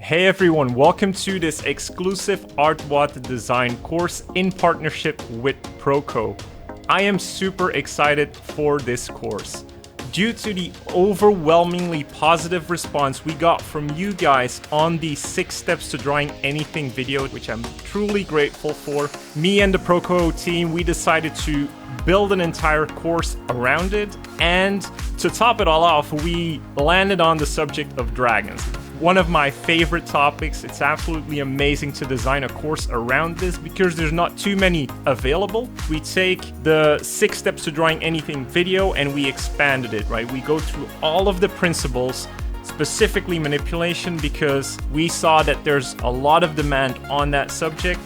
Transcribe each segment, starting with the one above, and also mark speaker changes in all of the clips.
Speaker 1: Hey everyone, welcome to this exclusive art-wod design course in partnership with Proko. I am super excited for this course. Due to the overwhelmingly positive response we got from you guys on the 6 steps to drawing anything video, which I'm truly grateful for, me and the Proko team, we decided to build an entire course around it, and to top it all off, we landed on the subject of dragons. One of my favorite topics. It's absolutely amazing to design a course around this because there's not too many available. We take the 6 steps to drawing anything video and we expanded it, right? We go through all of the principles, specifically manipulation, because we saw that there's a lot of demand on that subject.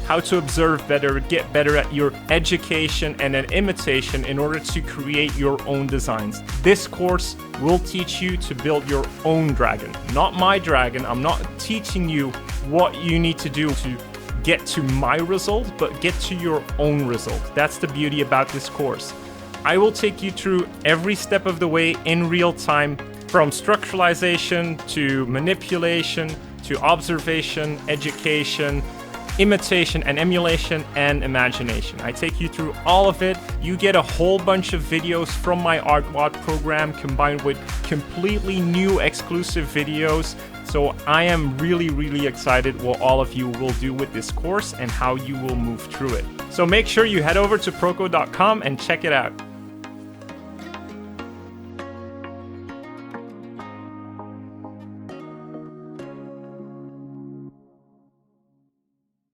Speaker 1: How to observe better, get better at your education and an imitation in order to create your own designs. This course will teach you to build your own dragon, not my dragon. I'm not teaching you what you need to do to get to my result, but get to your own result. That's the beauty about this course. I will take you through every step of the way in real time, from structuralization to manipulation to observation, education, imitation and emulation and imagination. I take you through all of it. You get a whole bunch of videos from my art-wod program combined with completely new exclusive videos. So I am really excited what all of you will do with this course and how you will move through it. So make sure you head over to proko.com and check it out.